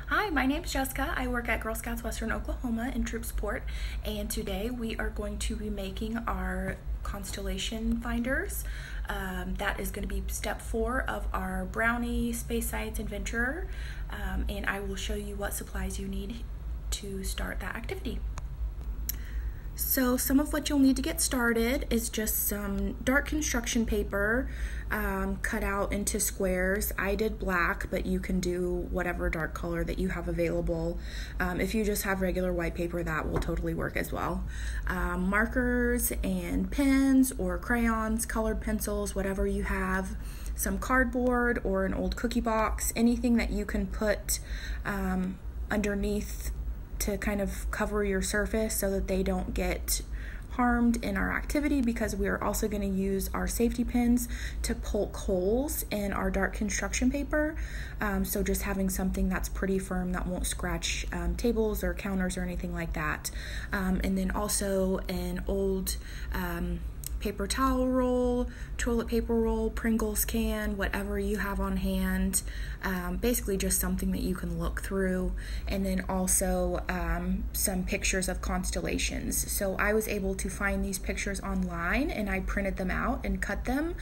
Hi, my name is Jessica. I work at Girl Scouts Western Oklahoma in troop support, and today we are going to be making our constellation finders. That is going to be step 4 of our Brownie Space Science Adventurer, and I will show you what supplies you need to start that activity. So some of what you'll need to get started is just some dark construction paper cut out into squares. I did black, but you can do whatever dark color that you have available. If you just have regular white paper, that will totally work as well. Markers and pens or crayons, colored pencils, whatever you have. Some cardboard or an old cookie box, anything that you can put underneath to kind of cover your surface so that they don't get harmed in our activity, because we are also going to use our safety pins to poke holes in our dark construction paper. So just having something that's pretty firm that won't scratch tables or counters or anything like that. And then also an old paper towel roll, toilet paper roll, Pringles can, whatever you have on hand. Basically just something that you can look through. And then also some pictures of constellations. So I was able to find these pictures online and I printed them out and cut them.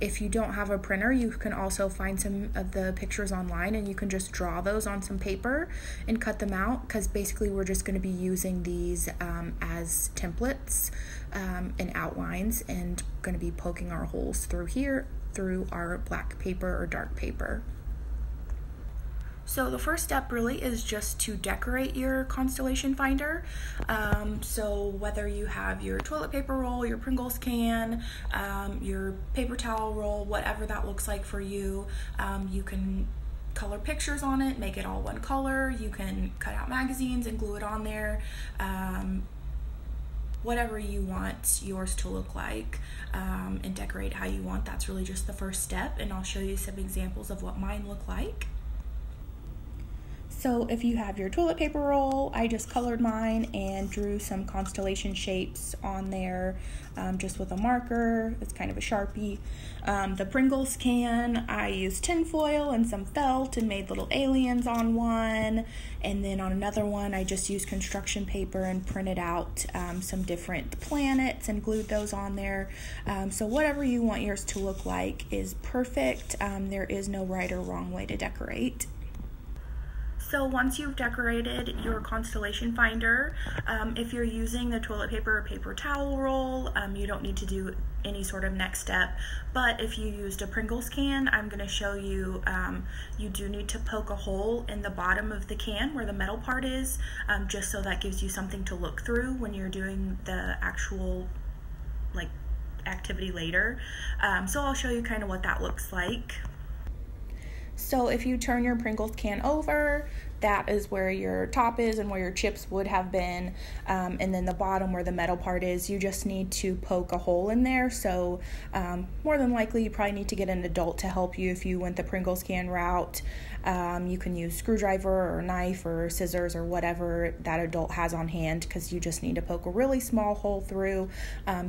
If you don't have a printer, you can also find some of the pictures online and you can just draw those on some paper and cut them out, because basically we're just going to be using these as templates and outlines, and going to be poking our holes through here through our black paper or dark paper. So the first step really is just to decorate your constellation finder. So whether you have your toilet paper roll, your Pringles can, your paper towel roll, whatever that looks like for you, you can color pictures on it, make it all one color. You can cut out magazines and glue it on there. Whatever you want yours to look like, and decorate how you want. That's really just the first step, and I'll show you some examples of what mine look like. So if you have your toilet paper roll, I just colored mine and drew some constellation shapes on there just with a marker. It's kind of a Sharpie. The Pringles can, I used tin foil and some felt and made little aliens on one. And then on another one, I just used construction paper and printed out some different planets and glued those on there. So whatever you want yours to look like is perfect. There is no right or wrong way to decorate. So once you've decorated your constellation finder, if you're using the toilet paper or paper towel roll, you don't need to do any sort of next step. But if you used a Pringles can, I'm going to show you, you do need to poke a hole in the bottom of the can where the metal part is, just so that gives you something to look through when you're doing the actual activity later. So I'll show you kind of what that looks like. So if you turn your Pringles can over, that is where your top is and where your chips would have been, and then the bottom where the metal part is, you just need to poke a hole in there. So more than likely you probably need to get an adult to help you if you went the Pringles can route. You can use screwdriver or knife or scissors or whatever that adult has on hand, because you just need to poke a really small hole through,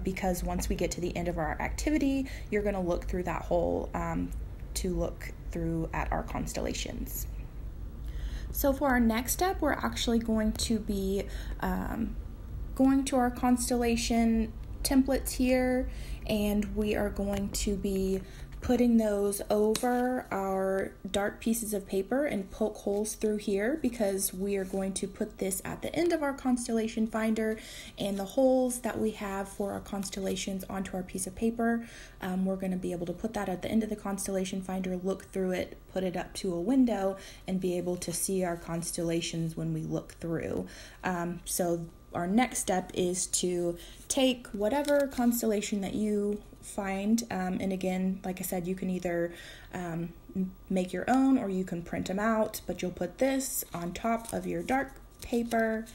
because once we get to the end of our activity, you're going to look through that hole to look through at our constellations. So for our next step, we're actually going to be going to our constellation templates here, and we are going to be putting those over our dark pieces of paper and poke holes through here, because we are going to put this at the end of our constellation finder, and the holes that we have for our constellations onto our piece of paper, we're going to be able to put that at the end of the constellation finder, look through it, put it up to a window, and be able to see our constellations when we look through. So our next step is to take whatever constellation that you find, and again, like I said, you can either make your own or you can print them out, but you'll put this on top of your dark paper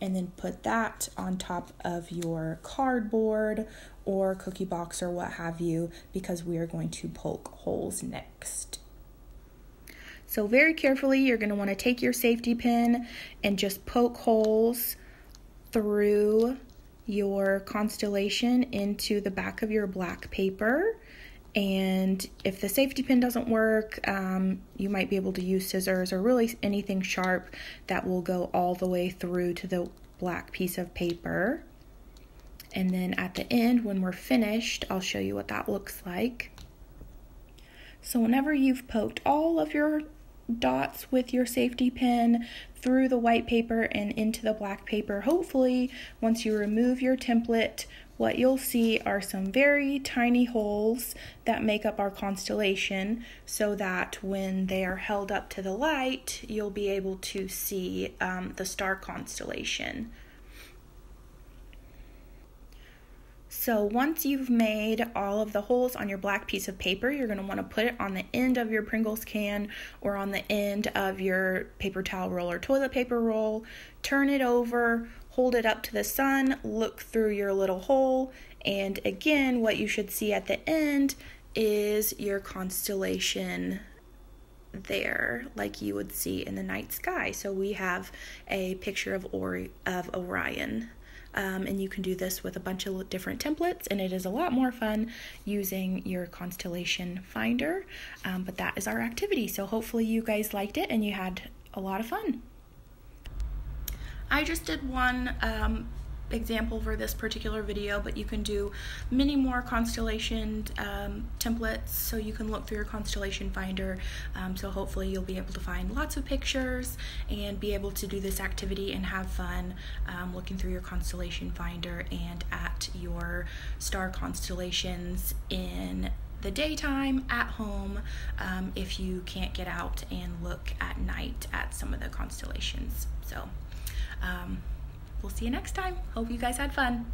and then put that on top of your cardboard or cookie box or what have you, because we are going to poke holes next. So very carefully, you're going to want to take your safety pin and just poke holes through your constellation into the back of your black paper, And if the safety pin doesn't work, you might be able to use scissors or really anything sharp that will go all the way through to the black piece of paper. And then at the end, when we're finished, I'll show you what that looks like. So whenever you've poked all of your dots with your safety pin through the white paper and into the black paper, hopefully once you remove your template, what you'll see are some very tiny holes that make up our constellation, so that when they are held up to the light, you'll be able to see the star constellation. So once you've made all of the holes on your black piece of paper, you're going to want to put it on the end of your Pringles can or on the end of your paper towel roll or toilet paper roll. Turn it over, hold it up to the sun, look through your little hole, and again, what you should see at the end is your constellation there, like you would see in the night sky. So we have a picture of Orion. And you can do this with a bunch of different templates, and it is a lot more fun using your constellation finder, but that is our activity. So hopefully you guys liked it and you had a lot of fun. I just did one example for this particular video, but you can do many more constellation templates, so you can look through your constellation finder. So hopefully you'll be able to find lots of pictures and be able to do this activity and have fun looking through your constellation finder and at your star constellations in the daytime at home, if you can't get out and look at night at some of the constellations. So we'll see you next time. Hope you guys had fun.